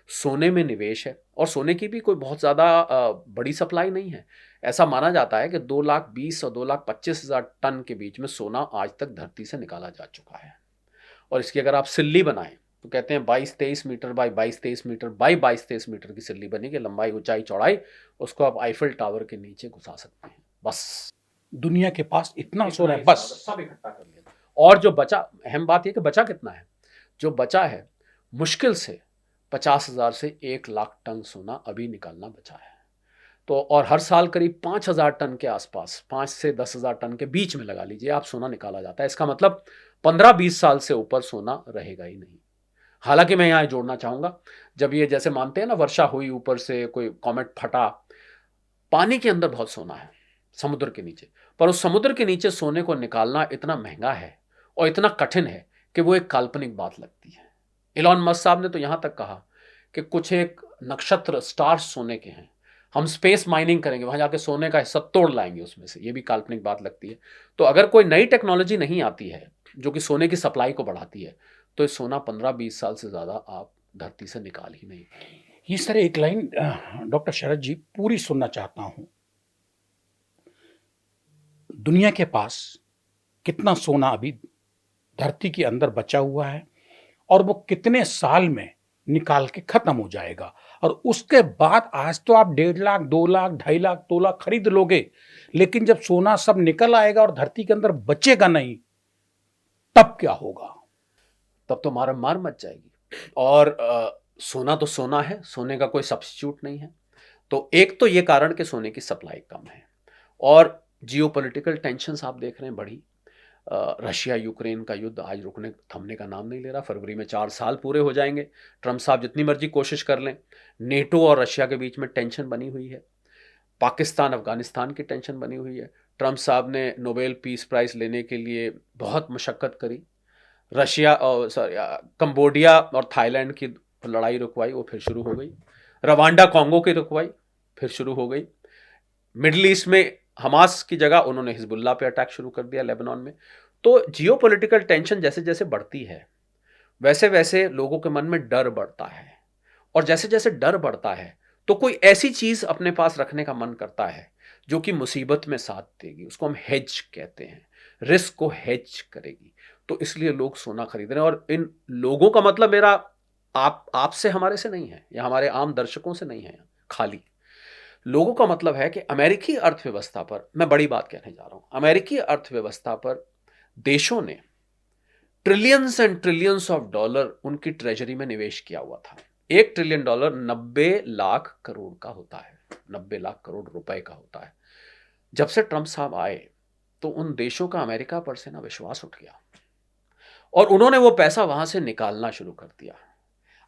सोने में निवेश है, और सोने की भी कोई बहुत ज़्यादा बड़ी सप्लाई नहीं है। ऐसा माना जाता है कि 2,20,000 और 2,25,000 टन के बीच में सोना आज तक धरती से निकाला जा चुका है। और इसकी अगर आप सिल्ली बनाएं तो कहते हैं 22-23 metre by 22-23 metre by 22-23 metre की सिल्ली बनेगी, लंबाई ऊंचाई चौड़ाई, उसको आप आईफिल टावर के नीचे घुसा सकते हैं। बस दुनिया के पास इतना सोना है, ही बस। सब इकट्ठा कर लिया। और जो बचा, अहम बात यह कि बचा कितना है, जो बचा है मुश्किल से 50,000 से 1,00,000 टन सोना अभी निकालना बचा है। तो और हर साल करीब 5,000 टन के आसपास, 5 से 10,000 टन के बीच में लगा लीजिए आप, सोना निकाला जाता है। इसका मतलब 15-20 साल से ऊपर सोना रहेगा ही नहीं। हालांकि मैं यहाँ जोड़ना चाहूंगा, जब ये जैसे मानते हैं ना वर्षा हुई, ऊपर से कोई कॉमेट फटा, पानी के अंदर बहुत सोना है समुद्र के नीचे, पर उस समुद्र के नीचे सोने को निकालना इतना महंगा है और इतना कठिन है कि वो एक काल्पनिक बात लगती है। इलॉन मस्क साहब ने तो यहां तक कहा कि कुछ एक नक्षत्र स्टार्स सोने के हैं, हम स्पेस माइनिंग करेंगे, वहां जाके सोने का हिस्सा तोड़ लाएंगे उसमें से। ये भी काल्पनिक बात लगती है। तो अगर कोई नई टेक्नोलॉजी नहीं आती है जो कि सोने की सप्लाई को बढ़ाती है, तो ये सोना 15-20 साल से ज़्यादा आप धरती से निकाल ही नहीं पाएंगे। ये सर एक लाइन डॉक्टर शरद जी पूरी सुनना चाहता हूं। दुनिया के पास कितना सोना अभी धरती के अंदर बचा हुआ है और वो कितने साल में निकाल के खत्म हो जाएगा, और उसके बाद आज तो आप 1.5 लाख, 2 लाख, 2.5 लाख तोला खरीद लोगे, लेकिन जब सोना सब निकल आएगा और धरती के अंदर बचेगा नहीं, तब क्या होगा? तब तो मार मार मच जाएगी। और सोना तो सोना है, सोने का कोई सब्स्टिट्यूट नहीं है। तो एक तो ये कारण कि सोने की सप्लाई कम है, और जियोपॉलिटिकल टेंशन्स आप देख रहे हैं बढ़ी। रशिया यूक्रेन का युद्ध आज रुकने थमने का नाम नहीं ले रहा। फरवरी में 4 साल पूरे हो जाएंगे। ट्रम्प साहब जितनी मर्जी कोशिश कर लें, नेटो और रशिया के बीच में टेंशन बनी हुई है। पाकिस्तान अफगानिस्तान की टेंशन बनी हुई है। ट्रम्प साहब ने नोबेल पीस प्राइज लेने के लिए बहुत मशक्क़त करी। रशिया और कंबोडिया और थाईलैंड की लड़ाई रुकवाई, वो फिर शुरू हो गई। रवांडा कॉन्गो की रुकवाई, फिर शुरू हो गई। मिडिल ईस्ट में हमास की जगह उन्होंने हिजबुल्लाह पे अटैक शुरू कर दिया लेबनान में। तो जियोपॉलिटिकल टेंशन जैसे जैसे बढ़ती है, वैसे वैसे लोगों के मन में डर बढ़ता है, और जैसे जैसे डर बढ़ता है तो कोई ऐसी चीज अपने पास रखने का मन करता है जो कि मुसीबत में साथ देगी। उसको हम हेज कहते हैं, रिस्क को हेज करेगी। तो इसलिए लोग सोना खरीद रहे हैं। और इन लोगों का मतलब मेरा आपसे हमारे से नहीं है, या हमारे आम दर्शकों से नहीं है, खाली लोगों का मतलब है कि अमेरिकी अर्थव्यवस्था पर मैं बड़ी बात कहने जा रहा हूं। अमेरिकी अर्थव्यवस्था पर देशों ने trillions and trillions of dollar उनकी ट्रेजरी में निवेश किया हुआ था। $1 ट्रिलियन 90 लाख करोड़ का होता है, 90 लाख करोड़ रुपए का होता है। जब से ट्रंप साहब आए तो उन देशों का अमेरिका पर से ना विश्वास उठ गया, और उन्होंने वो पैसा वहां से निकालना शुरू कर दिया।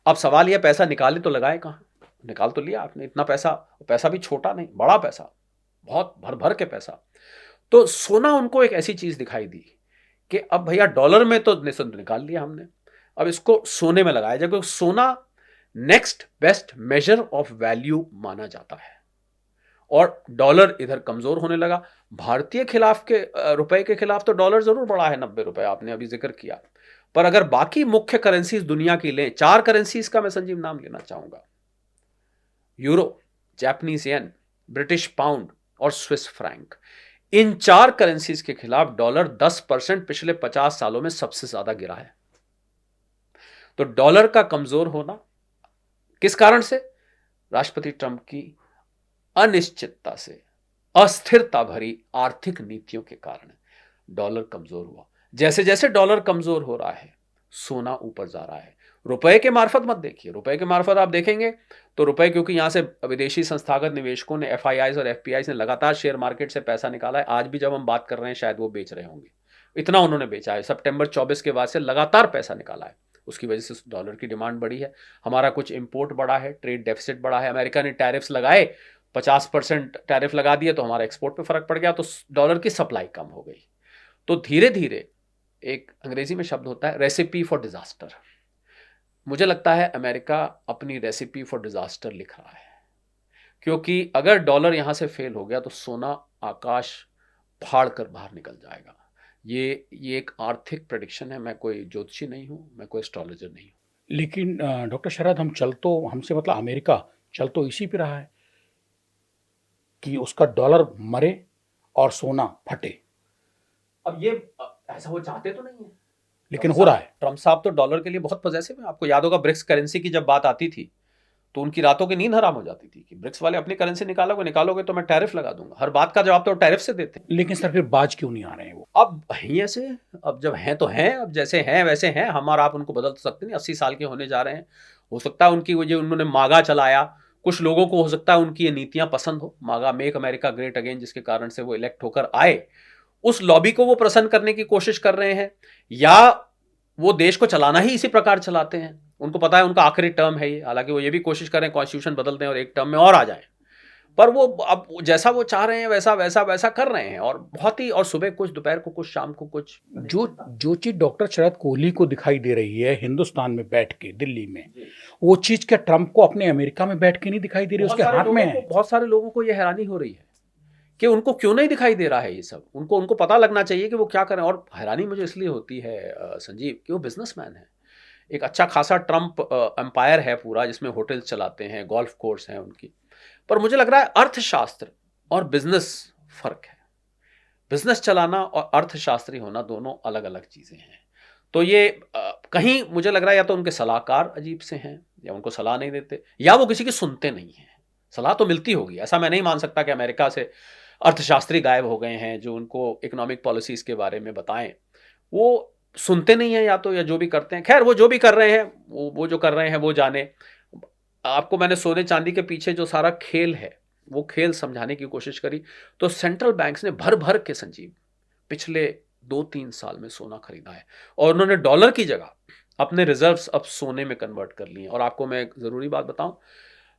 अब सवाल यह, पैसा निकाले तो लगाए कहां? निकाल तो लिया आपने इतना पैसा, पैसा भी छोटा नहीं, बड़ा पैसा, बहुत भर भर के पैसा। तो सोना उनको एक ऐसी चीज दिखाई दी कि अब भैया डॉलर में तो निकाल लिया हमने, अब इसको सोने में लगाया जाए, क्योंकि सोना next best measure of value माना जाता है। और डॉलर इधर कमजोर होने लगा। भारतीय खिलाफ के रुपए के खिलाफ तो डॉलर जरूर बढ़ा है, 90 रुपए आपने अभी जिक्र किया। पर अगर बाकी मुख्य करेंसीज दुनिया की लें, 4 करेंसीज का मैं संजीव नाम लेना चाहूंगा: euro, Japanese yen, British pound और स्विस फ्रैंक। इन 4 करेंसीज के खिलाफ डॉलर 10% पिछले 50 सालों में सबसे ज्यादा गिरा है। तो डॉलर का कमजोर होना किस कारण से? राष्ट्रपति ट्रंप की अनिश्चितता से, अस्थिरता भरी आर्थिक नीतियों के कारण डॉलर कमजोर हुआ। जैसे जैसे डॉलर कमजोर हो रहा है, सोना ऊपर जा रहा है। रुपए के मार्फत मत देखिए, रुपए के मार्फत आप देखेंगे तो रुपए, क्योंकि यहां से विदेशी संस्थागत निवेशकों ने, एफआईआईज और एफपीआईज ने लगातार शेयर मार्केट से पैसा निकाला है। आज भी जब हम बात कर रहे हैं शायद वो बेच रहे होंगे, इतना उन्होंने बेचा है। सितंबर 24 के बाद से लगातार पैसा निकाला है, उसकी वजह से डॉलर की डिमांड बढ़ी है। हमारा कुछ इंपोर्ट बढ़ा है, ट्रेड डेफिसिट बढ़ा है। अमेरिका ने टैरिफ्स लगाए, 50% टैरिफ लगा दिए, तो हमारा एक्सपोर्ट पे फर्क पड़ गया, तो डॉलर की सप्लाई कम हो गई। तो धीरे धीरे, एक अंग्रेजी में शब्द होता है रेसिपी फॉर डिजास्टर, मुझे लगता है अमेरिका अपनी रेसिपी फॉर डिजास्टर लिख रहा है। क्योंकि अगर डॉलर यहां से फेल हो गया तो सोना आकाश फाड़ कर बाहर निकल जाएगा। ये एक आर्थिक प्रेडिक्शन है। मैं कोई ज्योतिषी नहीं हूं, मैं कोई एस्ट्रोलॉजर नहीं हूं। लेकिन डॉक्टर शरद, हम चल तो हमसे मतलब अमेरिका चल तो इसी पे रहा है कि उसका डॉलर मरे और सोना फटे, अब ये ऐसा वो चाहते तो नहीं है, लेकिन हो रहा है। ट्रम्प साहब तो डॉलर के लिए बहुत पॉजेसिव है। आपको याद होगा ब्रिक्स करेंसी की जब बात आती थी तो उनकी रातों की नींद हराम हो जाती थी कि ब्रिक्स वाले अपनी करेंसी निकालोगे तो मैं टैरिफ लगा दूंगा। हर बात का जवाब तो टैरिफ से देते हैं। लेकिन सर फिर बाज क्यों नहीं आ रहे हैं वो? अब ही ऐसे, अब जब हैं तो हैं, अब जैसे हैं वैसे हैं। हम और आप उनको बदल तो सकते नहीं, 80 साल के होने जा रहे हैं। हो सकता है उनकी वजह, उन्होंने मागा चलाया, कुछ लोगों को हो सकता है उनकी ये नीतियां पसंद हो, मागा मेक अमेरिका ग्रेट अगेन, जिसके कारण से वो इलेक्ट होकर आए, उस लॉबी को वो प्रसन्न करने की कोशिश कर रहे हैं, या वो देश को चलाना ही इसी प्रकार चलाते हैं। उनको पता है उनका आखिरी टर्म है ये, हालांकि वो ये भी कोशिश करें कॉन्स्टिट्यूशन बदल दें और एक टर्म में और आ जाएं, पर वो अब जैसा वो चाह रहे हैं वैसा वैसा वैसा कर रहे हैं। और बहुत ही, और सुबह कुछ, दोपहर को कुछ, शाम को कुछ, जो चीज डॉक्टर शरद कोहली को दिखाई दे रही है हिंदुस्तान में बैठ के दिल्ली में, वो चीज क्या ट्रंप को अपने अमेरिका में बैठ के नहीं दिखाई दे रही, उसके हाथ में है। बहुत सारे लोगों को यह हैरानी हो रही है कि उनको क्यों नहीं दिखाई दे रहा है ये सब। उनको पता लगना चाहिए कि वो क्या करें। और हैरानी मुझे इसलिए होती है संजीव, कि वो बिजनेसमैन है। एक अच्छा खासा ट्रंप एम्पायर है पूरा, जिसमें होटल चलाते हैं, गोल्फ कोर्स हैं उनकी। पर मुझे लग रहा है अर्थशास्त्र और बिजनेस फर्क है। बिजनेस चलाना और अर्थशास्त्री होना दोनों अलग अलग चीजें हैं। तो ये कहीं मुझे लग रहा है या तो उनके सलाहकार अजीब से हैं, या उनको सलाह नहीं देते, या वो किसी की सुनते नहीं हैं। सलाह तो मिलती होगी, ऐसा मैं नहीं मान सकता कि अमेरिका से अर्थशास्त्री गायब हो गए हैं जो उनको इकोनॉमिक पॉलिसीज के बारे में बताएं। वो सुनते नहीं है, या तो, या जो भी करते हैं, खैर वो जो भी कर रहे हैं, वो जो कर रहे हैं वो जाने। आपको मैंने सोने चांदी के पीछे जो सारा खेल है वो खेल समझाने की कोशिश करी, तो सेंट्रल बैंक्स ने भर भर के संजीव पिछले 2-3 साल में सोना खरीदा है, और उन्होंने डॉलर की जगह अपने रिजर्व्स अब सोने में कन्वर्ट कर लिए। और आपको मैं एक जरूरी बात बताऊं,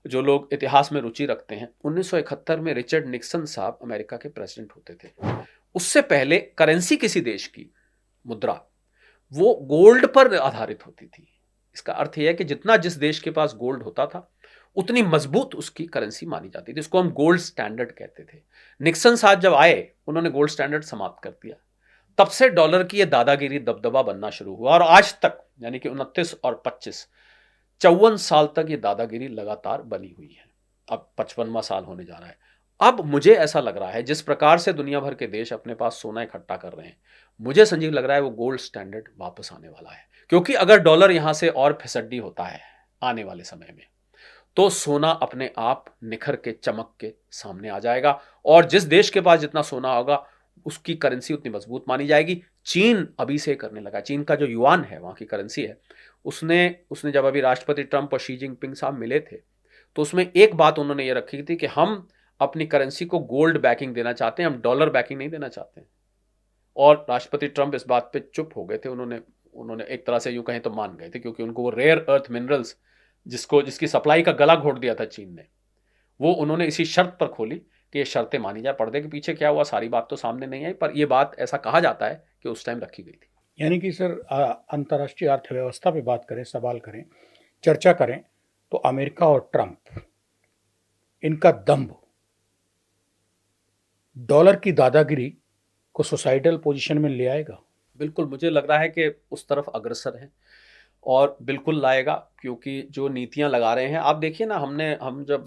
जो लोग इतिहास में रुचि रखते हैं, 1971 में रिचर्ड निक्सन साहब अमेरिका के प्रेसिडेंट होते थे। उससे पहले करेंसी किसी देश की, मुद्रा, वो गोल्ड पर आधारित होती थी। इसका अर्थ यह है कि जितना जिस देश के पास गोल्ड होता था उतनी मजबूत उसकी करेंसी मानी जाती थी। इसको हम गोल्ड स्टैंडर्ड कहते थे। निक्सन साहब जब आए, उन्होंने गोल्ड स्टैंडर्ड समाप्त कर दिया। तब से डॉलर की यह दादागिरी, दबदबा बनना शुरू हुआ, और आज तक, यानी कि 29 और 25, 54 साल तक ये दादागिरी लगातार बनी हुई है। अब 55वां साल होने जा रहा है। अब मुझे ऐसा लग रहा है, जिस प्रकार से दुनिया भर के देश अपने पास सोना इकट्ठा कर रहे हैं, मुझे संजीव लग रहा है वो गोल्ड स्टैंडर्ड वापस आने वाला है। क्योंकि अगर डॉलर यहां से और फिसड्डी होता है आने वाले समय में, तो सोना अपने आप निखर के, चमक के सामने आ जाएगा, और जिस देश के पास जितना सोना होगा उसकी करेंसी उतनी मजबूत मानी जाएगी। चीन अभी से करने लगा। चीन का जो युआन है, वहां की करेंसी है, उसने जब अभी राष्ट्रपति ट्रंप और शी जिनपिंग साहब मिले थे, तो उसमें एक बात उन्होंने ये रखी थी कि हम अपनी करेंसी को गोल्ड बैकिंग देना चाहते हैं, हम डॉलर बैकिंग नहीं देना चाहते हैं। और राष्ट्रपति ट्रंप इस बात पे चुप हो गए थे। उन्होंने एक तरह से यूं कहें तो मान गए थे, क्योंकि उनको वो रेयर अर्थ मिनरल्स, जिसकी सप्लाई का गला घोट दिया था चीन ने, वो उन्होंने इसी शर्त पर खोली कि ये शर्तें मानी जाए। पर्दे के पीछे क्या हुआ, सारी बात तो सामने नहीं आई, पर यह बात ऐसा कहा जाता है कि उस टाइम रखी गई थी। यानी कि सर, अंतर्राष्ट्रीय अर्थव्यवस्था पे बात करें, सवाल करें, चर्चा करें, तो अमेरिका और ट्रंप, इनका दम्भ डॉलर की दादागिरी को सुसाइडल पोजीशन में ले आएगा। बिल्कुल, मुझे लग रहा है कि उस तरफ अग्रसर है, और बिल्कुल लाएगा, क्योंकि जो नीतियां लगा रहे हैं, आप देखिए ना, हम जब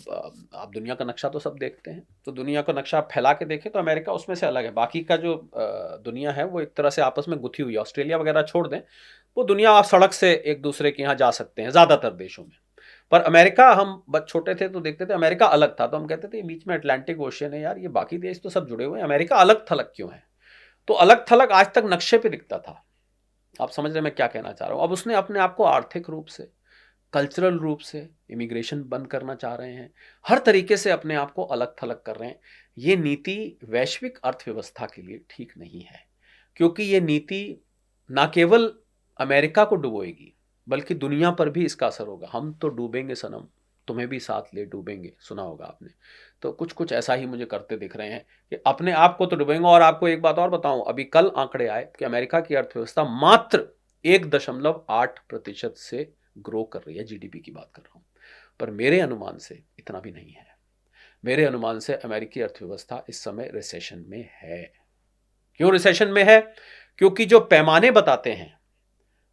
आप दुनिया का नक्शा तो सब देखते हैं, तो दुनिया का नक्शा आप फैला के देखें तो अमेरिका उसमें से अलग है। बाकी का जो दुनिया है वो एक तरह से आपस में गुथी हुई है। ऑस्ट्रेलिया वगैरह छोड़ दें, वो दुनिया आप सड़क से एक दूसरे के यहाँ जा सकते हैं ज़्यादातर देशों में। पर अमेरिका, हम बच छोटे थे तो देखते थे अमेरिका अलग था, तो हम कहते थे बीच में अटलांटिक ओशियन है यार, ये बाकी देश तो सब जुड़े हुए हैं, अमेरिका अलग थलग क्यों है। तो अलग थलग आज तक नक्शे पे दिखता था। आप समझ रहे मैं क्या कहना चाह रहा हूं। अब उसने अपने आप को आर्थिक रूप से, कल्चरल रूप से, इमिग्रेशन बंद करना चाह रहे हैं, हर तरीके से अपने आप को अलग थलग कर रहे हैं। ये नीति वैश्विक अर्थव्यवस्था के लिए ठीक नहीं है, क्योंकि ये नीति ना केवल अमेरिका को डुबोएगी बल्कि दुनिया पर भी इसका असर होगा। हम तो डूबेंगे सनम, तुम्हें भी साथ ले डूबेंगे, सुना होगा आपने। तो कुछ कुछ ऐसा ही मुझे करते दिख रहे हैं कि अपने आप को तो डूबेंगे। और आपको एक बात और बताऊं, अभी कल आंकड़े आए कि अमेरिका की अर्थव्यवस्था मात्र 1.8% से ग्रो कर रही है, जीडीपी की बात कर रहा हूं। पर मेरे अनुमान से इतना भी नहीं है। मेरे अनुमान से अमेरिकी अर्थव्यवस्था इस समय रिसेशन में है। क्यों रिसेशन में है? क्योंकि जो पैमाने बताते हैं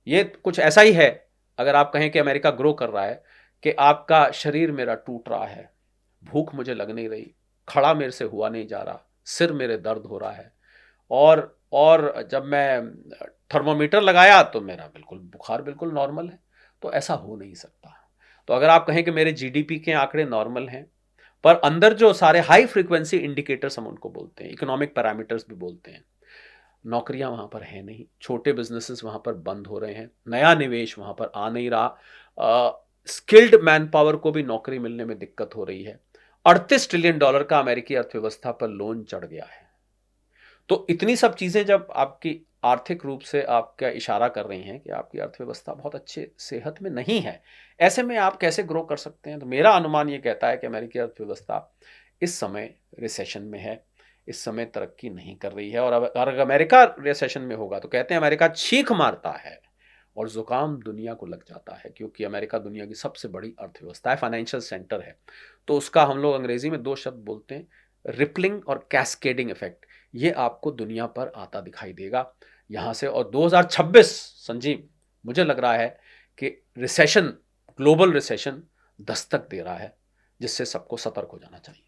ये कुछ ऐसा ही है। अगर आप कहें कि अमेरिका ग्रो कर रहा है, कि आपका शरीर मेरा टूट रहा है, भूख मुझे लग नहीं रही, खड़ा मेरे से हुआ नहीं जा रहा, सिर मेरे दर्द हो रहा है, और जब मैं थर्मोमीटर लगाया तो मेरा बिल्कुल बुखार बिल्कुल नॉर्मल है, तो ऐसा हो नहीं सकता। तो अगर आप कहें कि मेरे जीडीपी के आंकड़े नॉर्मल हैं, पर अंदर जो सारे हाई फ्रीक्वेंसी इंडिकेटर्स हम उनको बोलते हैं, इकोनॉमिक पैरामीटर्स भी बोलते हैं, नौकरियां वहां पर है नहीं, छोटे बिजनेसेस वहां पर बंद हो रहे हैं, नया निवेश वहां पर आ नहीं रहा, स्किल्ड मैन पावर को भी नौकरी मिलने में दिक्कत हो रही है, $38 ट्रिलियन का अमेरिकी अर्थव्यवस्था पर लोन चढ़ गया है। तो इतनी सब चीजें जब आपकी आर्थिक रूप से आपका इशारा कर रही हैं कि आपकी अर्थव्यवस्था बहुत अच्छे सेहत में नहीं है, ऐसे में आप कैसे ग्रो कर सकते हैं? तो मेरा अनुमान ये कहता है कि अमेरिकी अर्थव्यवस्था इस समय रिसेशन में है, इस समय तरक्की नहीं कर रही है। और अगर अमेरिका रिसेशन में होगा तो कहते हैं अमेरिका छींक मारता है और जुकाम दुनिया को लग जाता है, क्योंकि अमेरिका दुनिया की सबसे बड़ी अर्थव्यवस्था है, फाइनेंशियल सेंटर है। तो उसका हम लोग अंग्रेजी में 2 शब्द बोलते हैं, रिपलिंग और कैस्केडिंग इफेक्ट, ये आपको दुनिया पर आता दिखाई देगा यहाँ से। और 2026 संजीव, मुझे लग रहा है कि रिसेशन, ग्लोबल रिसेशन दस्तक दे रहा है, जिससे सबको सतर्क हो जाना चाहिए।